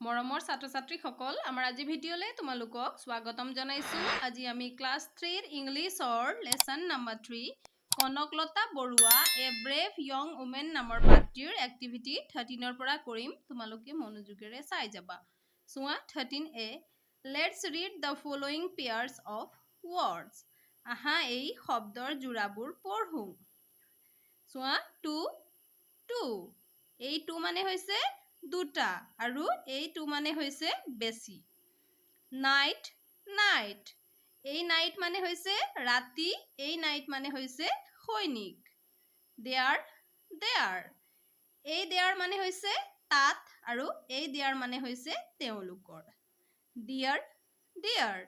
মৰমৰ ছাত্ৰ-ছাত্ৰীসকল আমাৰ আজি ভিডিঅ'লৈ তোমালোকক স্বাগতম জনাইছোঁ। আজি আমি ক্লাছ 3 ইংলিছৰ লেসন নম্বৰ 3 কনকলতা বৰুৱা এ ব্ৰেভ য়ং ওমেন নামৰ পাঠটিৰ এক্টিভিটি 13ৰ পৰা কৰিম। তোমালোকে মনোযোগেৰে চাই যাবা। চোৱা 13A let's read the following pairs of words. আহা এই শব্দৰ যোৰাবোৰ পঢ়ো। চোৱা 2 2 এই 2 মানে হৈছে দুটা আৰু এই 2 মানে হৈছে বেছি। নাইট নাইট এই নাইট মানে হৈছে ৰাতি, এই নাইট মানে হৈছে সৈনিক। দেয়াৰ দেয়াৰ এই দেয়াৰ মানে হৈছে তাত আৰু এই দেয়াৰ মানে হৈছে তেওঁলোকৰ। ডিয়াৰ ডিয়াৰ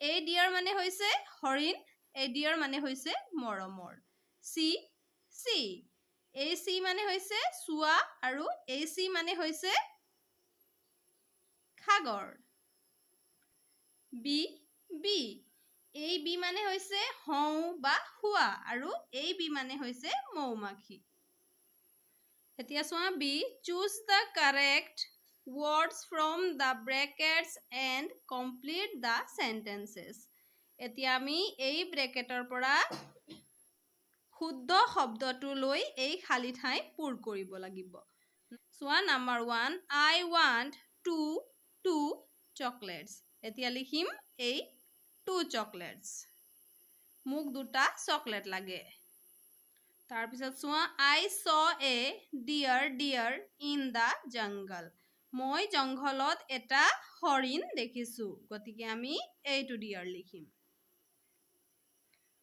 এই ডিয়াৰ মানে হৈছে হৰিণ, এই ডিয়াৰ মানে হৈছে মৰমৰ। চি চি এই চি মানে হৈছে চোৱা আৰু এই চি মানে হৈছে সাগৰ। বি বি এই বি মানে হৈছে হওঁ বা শুৱা আৰু এই বি মানে হৈছে মৌমাখি। এতিয়া চোৱা be choose the correct words from the brackets and complete the sentences. এতিয়া আমি এই ব্ৰেকেটৰ পৰা শুদ্ধ শব্দটো লৈ এই খালি ঠাই পূৰ কৰিব লাগিব। চোৱা number 1 I want two chocolates. এতিয়া লিখিম এই 2 chocolates. মোক দুটা চকলেট লাগে। তাৰপিছত চোৱা I saw a deer in the jungle. মই জংঘলত এটা হৰিণ দেখিছোঁ, গতিকে আমি এইটো ডিয়াৰ লিখিম।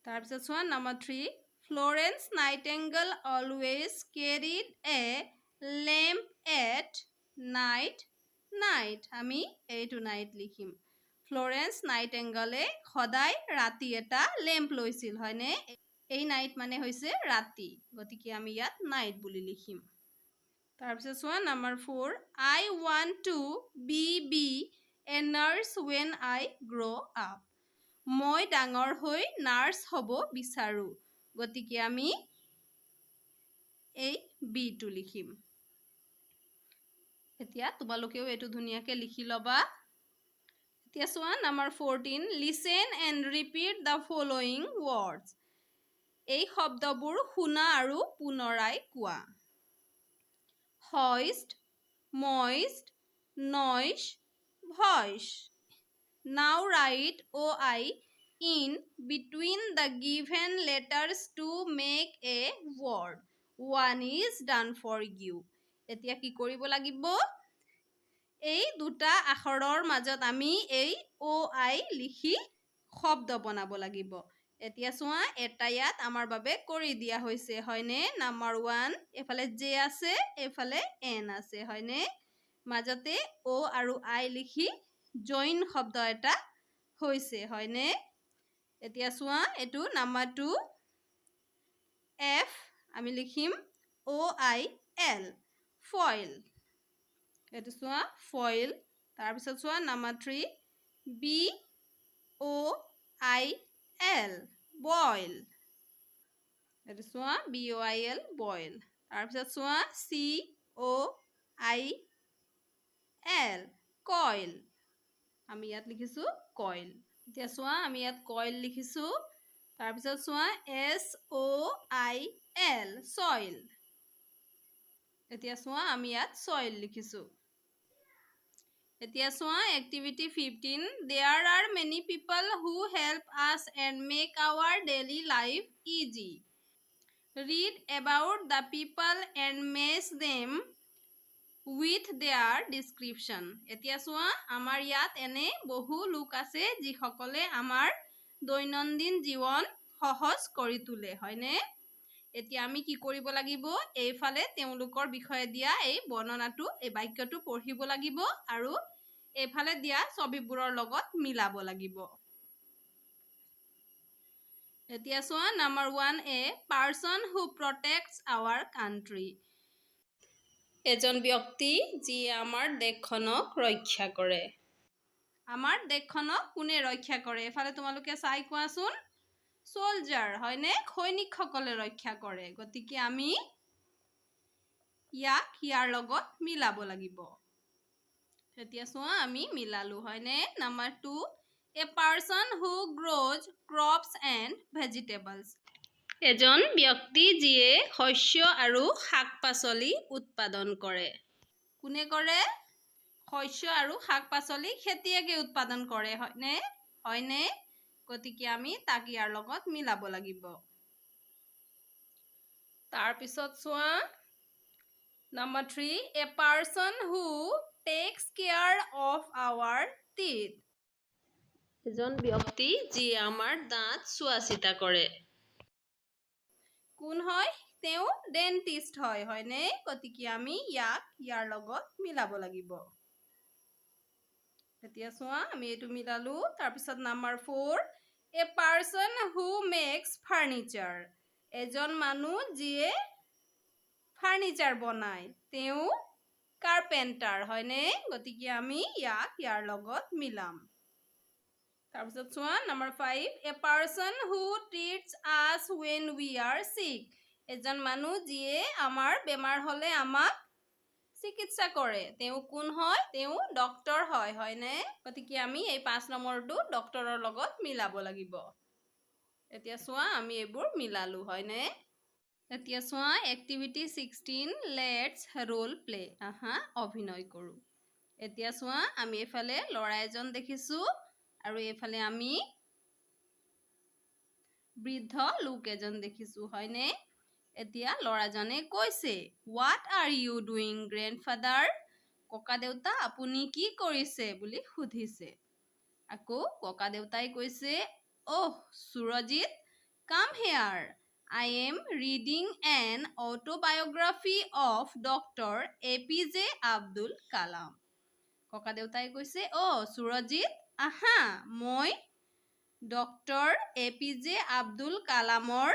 তাৰপিছত চোৱা number 3 Florence Nightingale always carried a lamp at night. আমি এইটো নাইট লিখিম। ফ্লৰেন্স নাইটেংগলে সদায় ৰাতি এটা লেম্প লৈছিল, হয়নে? এই নাইট মানে হৈছে ৰাতি, গতিকে আমি ইয়াত নাইট বুলি লিখিম। তাৰপিছত চোৱা number 4 I want to be a nurse when I grow up. মই ডাঙৰ হৈ নাৰ্ছ হ'ব বিচাৰোঁ, গতিকে আমি এই বিটো লিখিম। এতিয়া তোমালোকেও এইটো ধুনীয়াকৈ লিখি ল'বা। এতিয়া চোৱা number 14 listen and repeat the following words. এই শব্দবোৰ শুনা আৰু পুনৰাই কোৱা। hoist, moist, noise, voice. Now write OI in between the given letters to make a word. One is done for you. এতিয়া কি কৰিব লাগিব? এই দুটা আখৰৰ মাজত আমি এই OI লিখি শব্দ বনাব লাগিব। এতিয়া চোৱা এটা ইয়াত আমাৰ বাবে কৰি দিয়া হৈছে, হয়নে? নম্বৰ 1 এফালে জে আছে, এফালে এন আছে, হয়নে? মাজতে O আৰু I লিখি জইন শব্দ এটা হৈছে, হয়নে? এতিয়া চোৱা এইটো নম্বৰ 2 F আমি লিখিম OIL foil. এইটো চোৱা foil. তাৰপিছত চোৱা নম্বৰ 3 BOIL boil. এইটো চোৱা BOIL boil. তাৰপিছত চোৱা COIL coil. আমি ইয়াত লিখিছোঁ coil. এতিয়া চোৱা আমি ইয়াত coil লিখিছোঁ। তাৰপিছত চোৱা SOIL soil. এতিয়া চোৱা আমি ইয়াত soil লিখিছোঁ। এতিয়া চোৱা activity 15 there are many people who help us and make our daily life easy. Read about the people and match them with their description. এতিয়া চোৱা আমাৰ ইয়াত এনে বহু লোক আছে যিসকলে আমাৰ দৈনন্দিন জীৱন সহজ কৰি তোলে, হয়নে? এতিয়া আমি কি কৰিব লাগিব? এইফালে তেওঁলোকৰ বিষয়ে দিয়া এই বৰ্ণনাটো, এই বাক্যটো পঢ়িব লাগিব আৰু এইফালে দিয়া ছবিবোৰৰ লগত মিলাব লাগিব। এতিয়া চোৱা number 1A person who protects our country. এজন ব্যক্তি যিয়ে আমাৰ দেশখনক ৰক্ষা কৰে। আমাৰ দেশখনক কোনে ৰক্ষা কৰে? এফালে তোমালোকে চাই কোৱাচোন। soldier, হয়নে? সৈনিকসকলে ৰক্ষা কৰে, গতিকে আমি ইয়াক ইয়াৰ লগত মিলাব লাগিব। এতিয়া চোৱা আমি মিলালো হয়নে number 2 a person who grows crops and vegetables এজন ব্যক্তি যিয়ে শস্য আৰু শাক-পাচলি উৎপাদন কৰে কোনে কৰে শস্য আৰু শাক-পাচলি খেতিয়কে উৎপাদন কৰে হয়নে গতিকে আমি তাক ইয়াৰ লগত মিলাব লাগিব তাৰ পিছত চোৱা Number 3, a person who takes care of our teeth. এজন ব্যক্তি যিয়ে আমাৰ দাঁত চোৱাচিতা কৰে। কোন হয়? তেওঁ ডেন্টিষ্ট হয়, হয়নে? গতিকে আমি ইয়াৰ লগত মিলাব লাগিব। এতিয়া চোৱা আমি এইটো মিলালো। তাৰপিছত number 4, a person who makes furniture. এজন মানুহ যিয়ে ফাৰ্নিচাৰ বনায় তেওঁ কাৰ্পেণ্টাৰ হয়নে গতিকে আমি ইয়াৰ লগত মিলাম তাৰপিছত চোৱা number 5 a person who treats us when we are sick এজন মানুহ যিয়ে আমাৰ বেমাৰ হলে আমাক চিকিৎসা কৰে তেওঁ কোন হয় তেওঁ ডক্টৰ হয় হয়নে গতিকে আমি এই 5 নম্বৰটো ডক্টৰৰ লগত মিলাব লাগিব এতিয়া চোৱা আমি এইবোৰ মিলালো হয়নে এতিয়া চোৱা এক্টিভিটি 16 লেটস ৰোল প্লে অভিনয় কৰো এতিয়া চোৱা আমি এফালে লৰা এজন দেখিছো আৰু এফালে আমি বৃদ্ধ লোক এজন দেখিছো হয়নে এতিয়া লৰাজনে কৈছে what are you doing grandfather ককা দেউতা আপুনি কি কৰিছে বুলি সুধিছে আকৌ ককা দেউতাই কৈছে oh Surajit come here I am reading an autobiography of Dr. APJ Abdul Kalam. ককা দেউতাই কৈছে সুৰজিত আহা মই ডক্টৰ APJ আব্দুল কালামৰ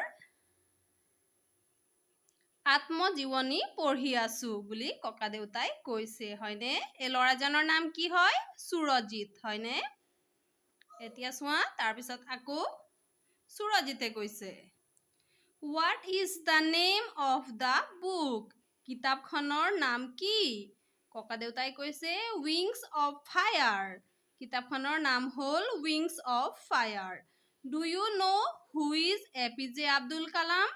আত্মজীৱনী পঢ়ি আছো বুলি ককা দেউতাই কৈছে হয়নে এই লৰাজনৰ নাম কি হয় সুৰজিত হয়নে এতিয়া চোৱা তাৰ পিছত আকৌ সুৰজিতে কৈছে What is the name of the book? কিতাপখনৰ নাম কি? ককা দেউতাই কৈছে Wings of Fire. কিতাপখনৰ নাম হ'ল Wings of Fire. Do you know who is APJ Abdul Kalam?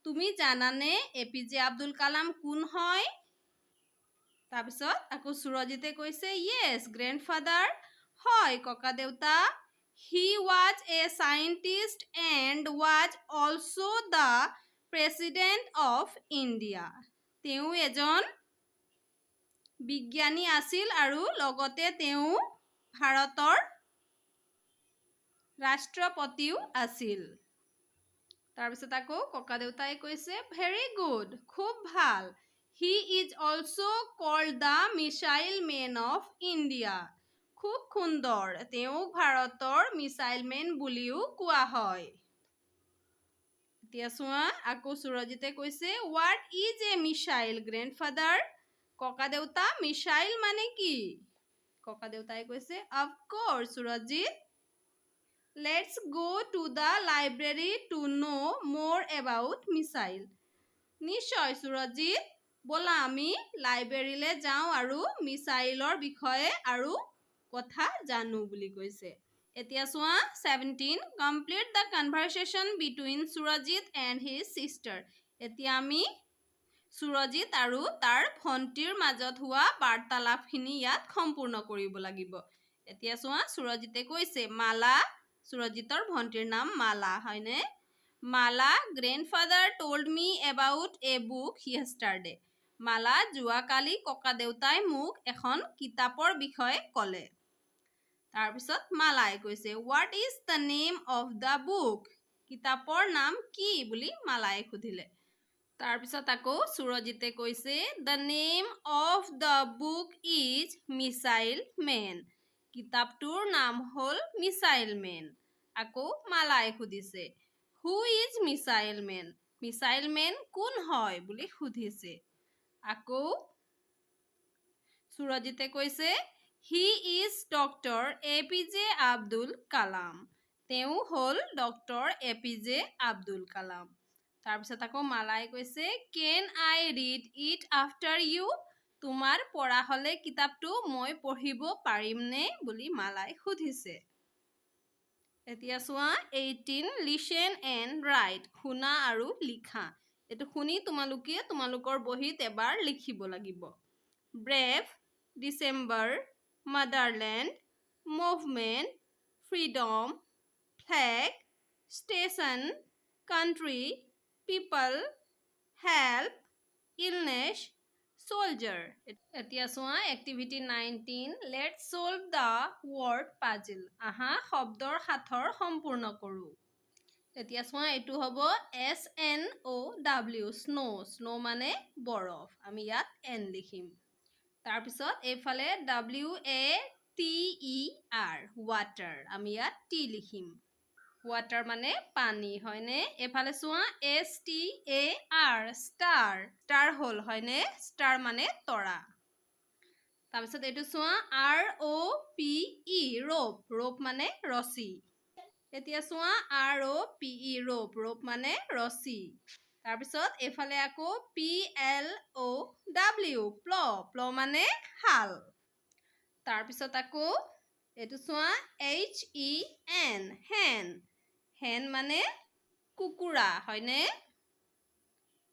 তুমি জানানে APJ Abdul Kalam কোন হয়? তাৰপিছত আকৌ সুৰজিতে কৈছে Yes, grandfather. হয় ককা দেউতা He was a scientist and was also the president of India. তেওঁ এজন বিজ্ঞানী আছিল আৰু লগতে তেওঁ ভাৰতৰ ৰাষ্ট্ৰপতিও আছিল। তাৰপিছত আকৌ ককা দেউতাই কৈছে very good, খুব ভাল। He is also called the missile man of India. খুব সুন্দৰ তেওঁ ভাৰতৰ মিছাইল মেন বুলিও কোৱা হয় এতিয়া চোৱা আকৌ সুৰজিতে কৈছে what is a missile grandfather ককা দেউতা মিছাইল মানে কি ককা দেউতাই কৈছে of course Surajit let's go to the library to know more about missile নিশ্চয় সুৰজিত বলা আমি লাইব্ৰেৰীলৈ যাওঁ আৰু মিছাইলৰ বিষয়ে আৰু কথা জানো বুলি কৈছে এতিয়া চোৱা 17 complete the conversation between Surajit and his sister এতিয়া আমি সুৰজিত আৰু তাৰ ভণ্টিৰ মাজত হোৱা বাৰ্তালাপখিনি ইয়াত সম্পূৰ্ণ কৰিব লাগিব এতিয়া চোৱা সুৰজিতে কৈছে মালা সুৰজিতৰ ভণ্টিৰ নাম মালা হয়নে মালা grandfather told me about a book yesterday মালা যোৱাকালি ককা দেউতাই মোক এখন কিতাপৰ বিষয়ে ক'লে তাৰপিছত মালাই কৈছে what is the name of the book কিতাপৰ নাম কি বুলি মালাই সুধিলে তাৰপিছত আকৌ সুৰজিতে কৈছে the name of the book is missile man কিতাপটোৰ নাম হ'ল মিছাইল মেন আকৌ মালাই সুধিছে who is missile man missile man কোন হয় বুলি সুধিছে আকৌ সুৰজিতে কৈছে He is Dr. APJ Abdul Kalam. তেওঁ হ'ল Dr. APJ Abdul Kalam. তাৰপিছত আকৌ মালাই কৈছে Can I read it after you? তোমাৰ পঢ়া হলে কিতাপটো মই পঢ়িব পাৰিমনে বুলি মালাই সুধিছে এতিয়া চোৱা 18 লিসেন এণ্ড ৰাইট শুনা আৰু লিখা এটো শুনি তোমালোকে তোমালোকৰ বহিত এবাৰ লিখিব লাগিব brave December motherland movement freedom flag station country people help illness soldier এতিয়া চোৱা activity 19 let's solve the word puzzle আহা শব্দৰ সাথৰ সম্পূৰ্ণ কৰো এতিয়া চোৱা এটো হ'ব SNOW snow snow মানে বৰফ আমি ইয়াত n লিখিম তাৰ পিছত এফালে WATER water আমি ইয়াত t লিখিম water মানে পানী হয়নে এফালে চোৱা STAR star star হল হয়নে star মানে তৰা তাৰ পিছত এটো চোৱা ROPE rope rope মানে ৰছী এতিয়া চোৱা ROPE rope rope মানে ৰছী তাৰ পিছত এফালে আকৌ PLOW plow plow মানে হাল তাৰ পিছত আকৌ এটো চোৱা HEN hen hen মানে কুকুৰা হয়নে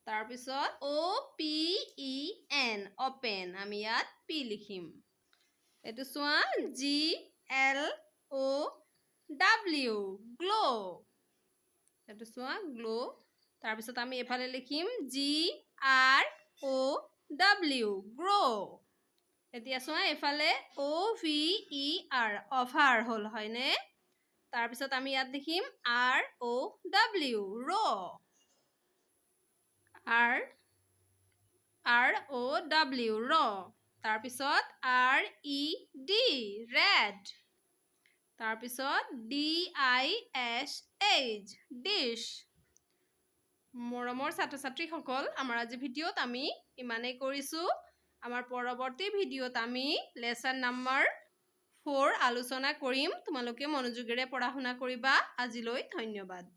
তাৰ পিছত OPEN open আমি ইয়াত p লিখিম এটো চোৱা GLOW glow এটো চোৱা glow তাৰ পিছত আমি এফালে লিখিম GROW grow এতিয়া চোৱা এফালে OVER over হল হয়নে তাৰ পিছত আমি ইয়াত লিখিম ROW raw ROW raw তাৰ পিছত RED red তাৰ পিছত DISH dish মৰমৰ ছাত্ৰ ছাত্ৰীসকল আমাৰ আজি ভিডিঅ'ত আমি ইমানেই কৰিছো আমাৰ পৰৱৰ্তী ভিডিঅ'ত আমি লেসন নাম্বাৰ 4 আলোচনা কৰিম তোমালোকে মনোযোগেৰে পঢ়া শুনা কৰিবা আজিলৈ ধন্যবাদ